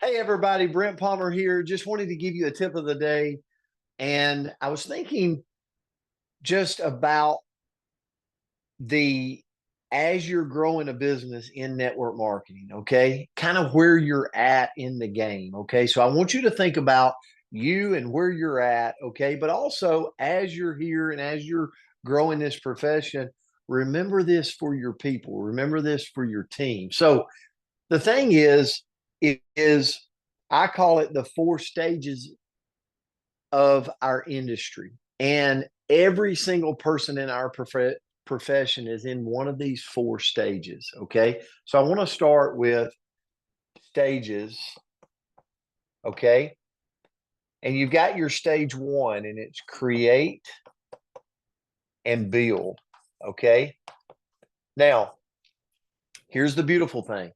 Hey everybody, Brent Palmer here. Just wanted to give you a tip of the day. And I was thinking just about the as you're growing a business in network marketing, okay? Kind of where you're at in the game, okay? So I want you to think about you and where you're at, okay? But also as you're here and as you're growing this profession, remember this for your people, remember this for your team. So the thing is I call it the four stages of our industry. And every single person in our profession is in one of these four stages. Okay. So I want to start with stages. Okay. And you've got your stage one, and it's create and build. Okay. Now, here's the beautiful thing.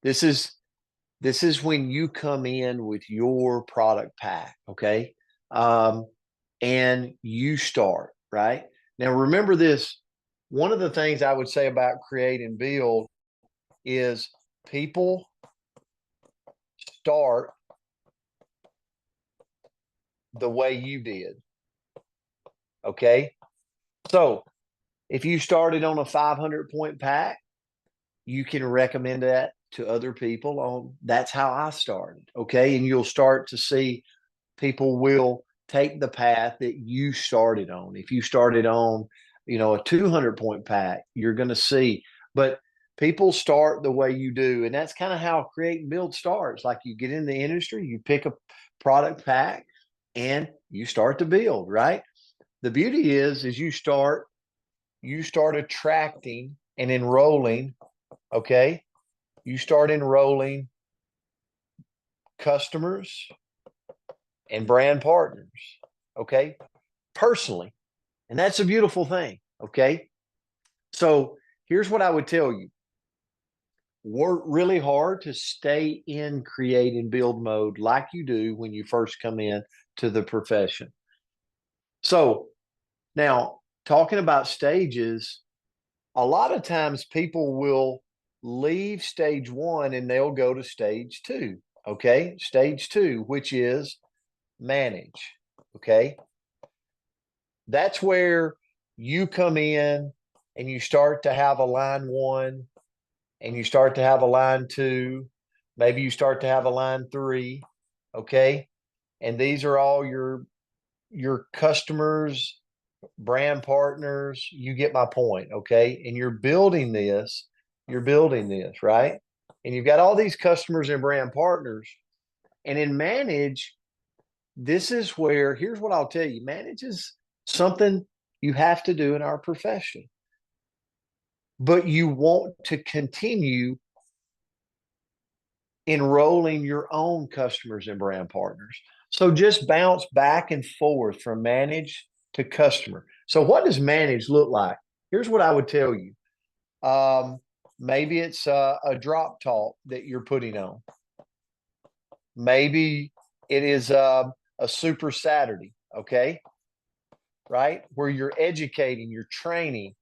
This is this is when you come in with your product pack, okay? Um, and you start, right? Now, remember this. One of the things I would say about create and build is people start the way you did, okay? So if you started on a 500 point pack, you can recommend that to other people on that's how I started, okay? And you'll start to see people will take the path that you started on. If you started on, a 200 point pack, you're going to see, but people start the way you do. And that's kind of how create and build starts. Like you get in the industry, you pick a product pack and you start to build, right? The beauty is you start attracting and enrolling, okay? You start enrolling customers and brand partners, okay? Personally. And that's a beautiful thing, okay? So here's what I would tell you. Work really hard to stay in create and build mode like you do when you first come in to the profession. So now talking about stages, a lot of times people will leave stage one and they'll go to stage two. Okay. Stage two, which is manage. Okay. That's where you come in and you start to have a line one and you start to have a line two. Maybe you start to have a line three. Okay. And these are all your customers, brand partners. You get my point. Okay. And you're building this, right? And you've got all these customers and brand partners. And in manage, this is where here's what I'll tell you. Manage is something you have to do in our profession, but you want to continue enrolling your own customers and brand partners. So just bounce back and forth from manage to customer. So what does manage look like? Here's what I would tell you. Um, Maybe it's a drop talk that you're putting on. Maybe it is a super Saturday, okay? Right? Where you're educating, you're training.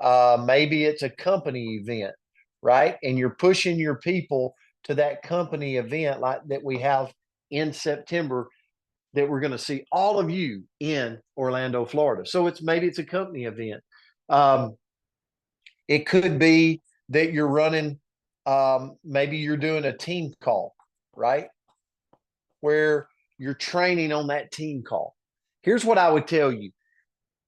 Maybe it's a company event, right? And you're pushing your people to that company event like that we have in September that we're going to see all of you in Orlando, Florida. So maybe it's a company event. Um, it could be that you're running, maybe you're doing a team call, right? Where you're training on that team call. Here's what I would tell you.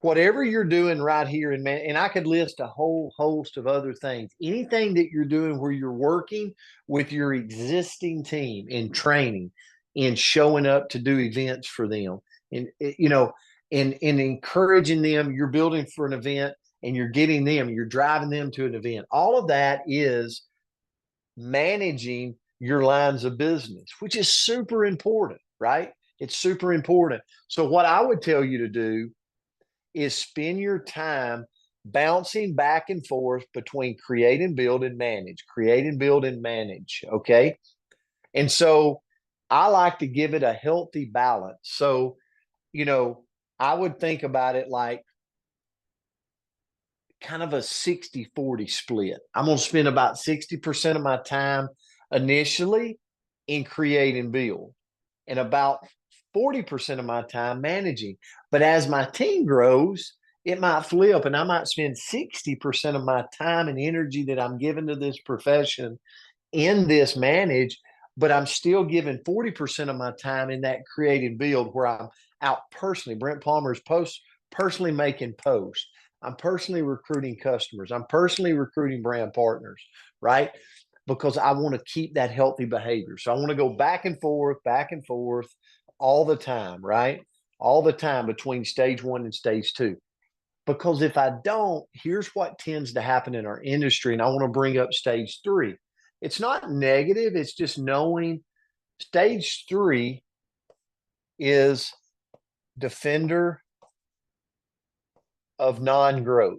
Whatever you're doing right here and I could list a whole host of other things, anything that you're doing where you're working with your existing team in training, in showing up to do events for them, and in encouraging them, you're building for an event and you're driving them to an event. All of that is managing your lines of business, which is super important, right? It's super important. So what I would tell you to do is spend your time bouncing back and forth between create and build and manage, create and build and manage. Okay. And so I like to give it a healthy balance. So, you know, I would think about it like kind of a 60-40 split. I'm going to spend about 60% of my time initially in create and build, and about 40% of my time managing. But as my team grows, it might flip, and I might spend 60% of my time and energy that I'm giving to this profession in this manage, but I'm still giving 40% of my time in that creative build where I'm out personally. Brent Palmer's personally making posts. I'm personally recruiting customers. I'm personally recruiting brand partners, right? Because I want to keep that healthy behavior. So I want to go back and forth all the time, right? All the time between stage one and stage two. Because if I don't, here's what tends to happen in our industry. And I want to bring up stage three. It's not negative, it's just knowing stage three is defender of non growth.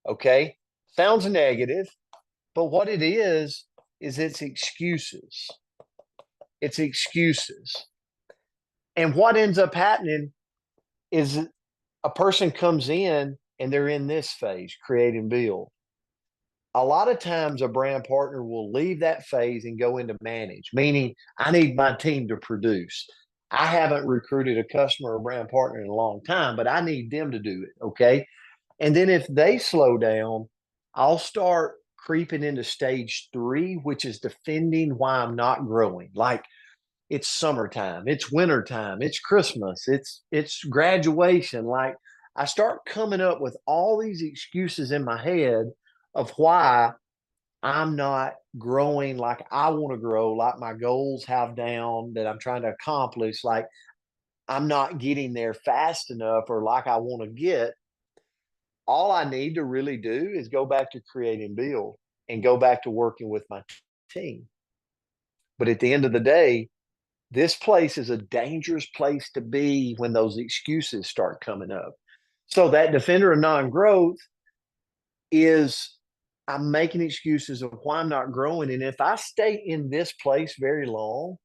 Okay. Sounds negative, but what it is it's excuses. It's excuses. And what ends up happening is a person comes in and they're in this phase, create and build. A lot of times a brand partner will leave that phase and go into manage, meaning I need my team to produce. I haven't recruited a customer or brand partner in a long time, but I need them to do it. Okay. And then if they slow down, I'll start creeping into stage three, which is defending why I'm not growing. Like it's summertime, it's wintertime, it's Christmas, it's graduation. Like I start coming up with all these excuses in my head of why I'm not growing like I want to grow, like my goals have down that I'm trying to accomplish, like I'm not getting there fast enough or like I want to get. All I need to really do is go back to create and build and go back to working with my team. But at the end of the day, this place is a dangerous place to be when those excuses start coming up. So that defender of non-growth is I'm making excuses of why I'm not growing. And if I stay in this place very long,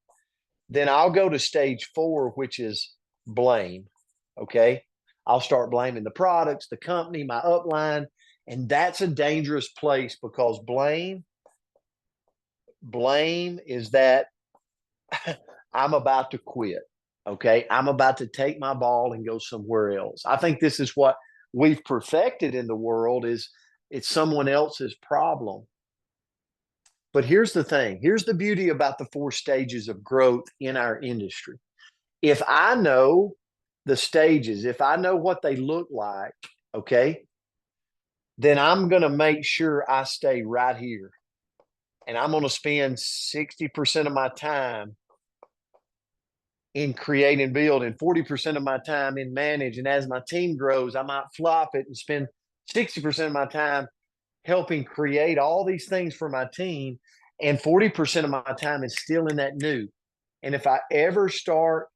then I'll go to stage four, which is blame. Okay. I'll start blaming the products, the company, my upline. And that's a dangerous place because blame is that I'm about to quit. Okay. I'm about to take my ball and go somewhere else. I think this is what we've perfected in the world is it's someone else's problem. But here's the thing. Here's the beauty about the four stages of growth in our industry. If I know the stages, if I know what they look like, okay, then I'm going to make sure I stay right here. And I'm going to spend 60% of my time in create and build and 40% of my time in manage. And as my team grows, I might flop it and spend 60% of my time helping create all these things for my team. And 40% of my time is still in that new. And if I ever start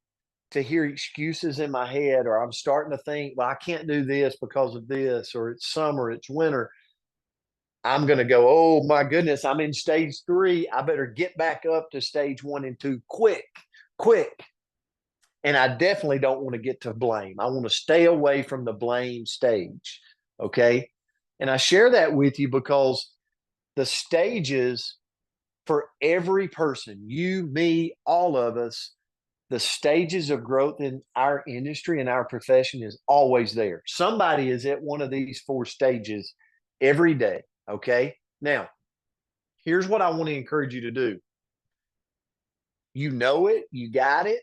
to hear excuses in my head, or I'm starting to think, well, I can't do this because of this, or it's summer, it's winter, I'm going to go, oh my goodness, I'm in stage three. I better get back up to stage one and two quick, quick. And I definitely don't want to get to blame. I want to stay away from the blame stage. Okay. And I share that with you because the stages for every person, you, me, all of us, the stages of growth in our industry and our profession is always there. Somebody is at one of these four stages every day. Okay. Now, here's what I want to encourage you to do. You know it, you got it,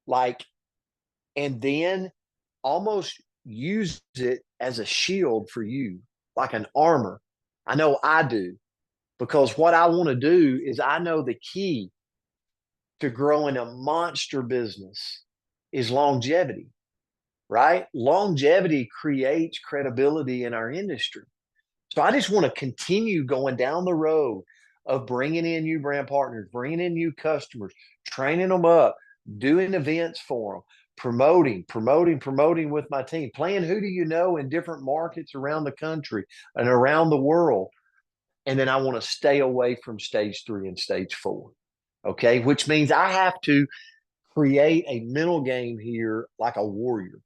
like, and then almost use it as a shield for you, like an armor. I know I do, because what I want to do is I know the key to growing a monster business is longevity, right? Longevity creates credibility in our industry. So I just want to continue going down the road of bringing in new brand partners, bringing in new customers, training them up, doing events for them, promoting with my team, playing who do you know in different markets around the country and around the world. And then I want to stay away from stage three and stage four. Okay. Which means I have to create a mental game here like a warrior.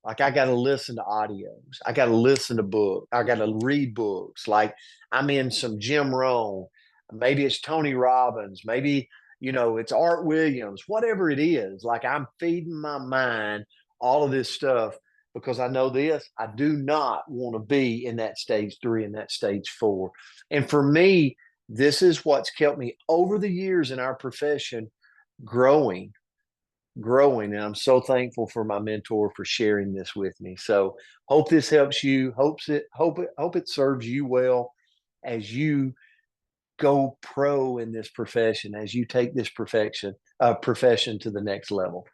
Like I got to listen to audios. I got to listen to books. I got to read books. Like I'm in some Jim Rohn. Maybe it's Tony Robbins. Maybe it's Art Williams, whatever it is. Like, I'm feeding my mind all of this stuff because I know this. I do not want to be in that stage 3 and that stage 4. And for me, this is what's kept me over the years in our profession growing, growing. And I'm so thankful for my mentor for sharing this with me. So hope this helps you. Hope it serves you well as you go pro in this profession, as you take this profession to the next level.